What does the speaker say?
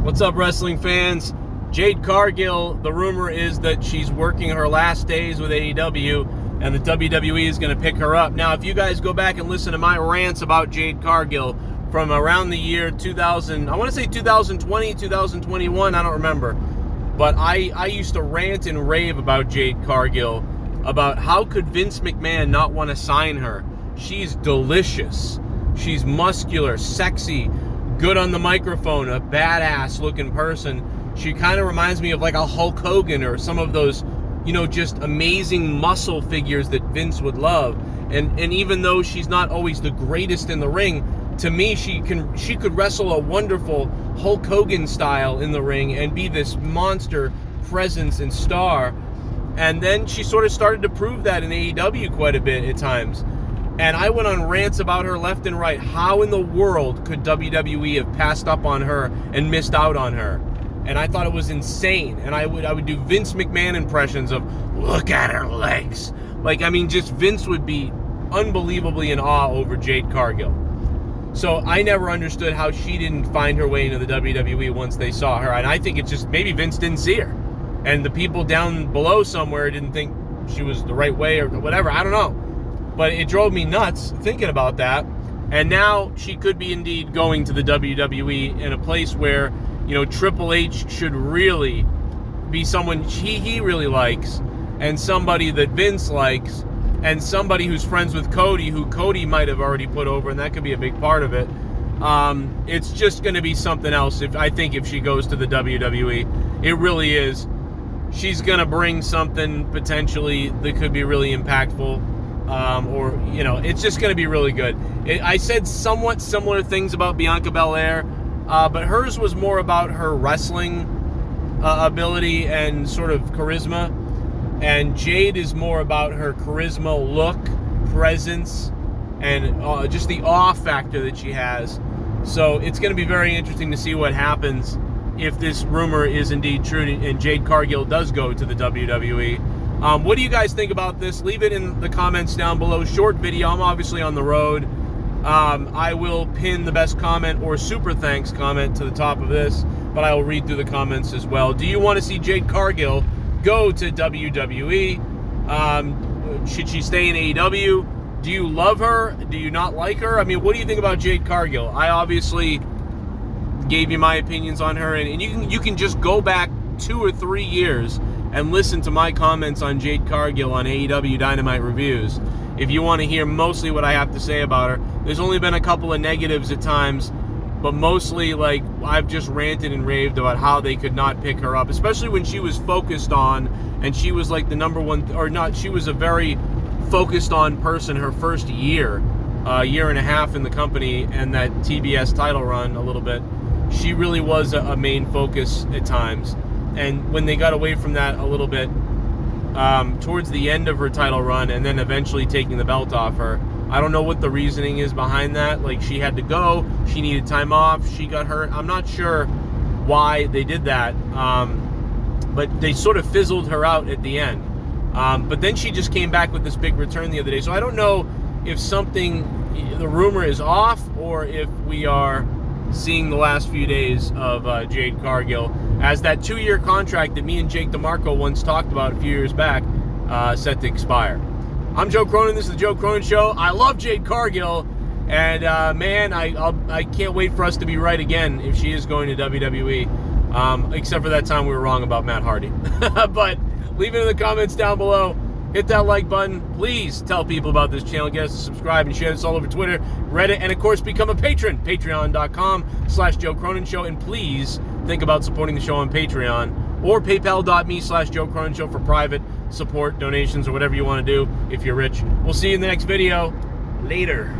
What's up, wrestling fans? Jade Cargill, the rumor is that she's working her last days with AEW, and the WWE is going to pick her up. Now, if you guys go back and listen to my rants about Jade Cargill from around the year 2000, I want to say 2020, 2021, I don't remember. But I used to rant and rave about Jade Cargill, about how could Vince McMahon not want to sign her. She's delicious. She's muscular, sexy, good on the microphone, a badass looking person. She kind of reminds me of like a Hulk Hogan or some of those, just amazing muscle figures that Vince would love. And even though she's not always the greatest in the ring, to me she could wrestle a wonderful Hulk Hogan style in the ring and be this monster presence and star. And then she sort of started to prove that in AEW quite a bit at times. And I went on rants about her left and right. How in the world could WWE have passed up on her and missed out on her? And I thought it was insane. And I would do Vince McMahon impressions of, look at her legs. Just Vince would be unbelievably in awe over Jade Cargill. So I never understood how she didn't find her way into the WWE once they saw her. And I think it's just maybe Vince didn't see her. And the people down below somewhere didn't think she was the right way or whatever. I don't know. But it drove me nuts thinking about that. And now she could be indeed going to the WWE in a place where, Triple H should really be someone he really likes, and somebody that Vince likes, and somebody who's friends with Cody, who Cody might have already put over, and that could be a big part of it. It's just going to be something else, if she goes to the WWE. It really is. She's going to bring something potentially that could be really impactful. It's just going to be really good. I said somewhat similar things about Bianca Belair, but hers was more about her wrestling ability and sort of charisma. And Jade is more about her charisma, look, presence, and just the awe factor that she has. So it's going to be very interesting to see what happens if this rumor is indeed true and Jade Cargill does go to the WWE. What do you guys think about this? Leave it in the comments down below. Short video. I'm obviously on the road. I will pin the best comment or super thanks comment to the top of this, but I will read through the comments as well. Do you want to see Jade Cargill go to WWE? Should she stay in AEW? Do you love her? Do you not like her? What do you think about Jade Cargill? I obviously gave you my opinions on her, and you can just go back 2 or 3 years and listen to my comments on Jade Cargill on AEW Dynamite Reviews if you want to hear mostly what I have to say about her. There's only been a couple of negatives at times, but mostly I've just ranted and raved about how they could not pick her up, especially when she was focused on, and she was like the number one, or not, she was a very focused on person her first year and a half in the company, and that TBS title run a little bit. She really was a main focus at times. And when they got away from that a little bit towards the end of her title run and then eventually taking the belt off her, I don't know what the reasoning is behind that. She had to go. She needed time off. She got hurt. I'm not sure why they did that. But they sort of fizzled her out at the end. But then she just came back with this big return the other day. So I don't know if the rumor is off or if we are seeing the last few days of Jade Cargill as that 2-year contract that me and Jake DeMarco once talked about a few years back set to expire. I'm Joe Cronin. This is the Joe Cronin Show. I love Jade Cargill, and I can't wait for us to be right again if she is going to WWE, except for that time we were wrong about Matt Hardy. But leave it in the comments down below. Hit that like button. Please tell people about this channel. Get us to subscribe and share this all over Twitter, Reddit, and of course become a patron. Patreon.com/Joe Cronin Show. And please think about supporting the show on Patreon or PayPal.me/Joe Cronin Show for private support, donations, or whatever you want to do if you're rich. We'll see you in the next video. Later.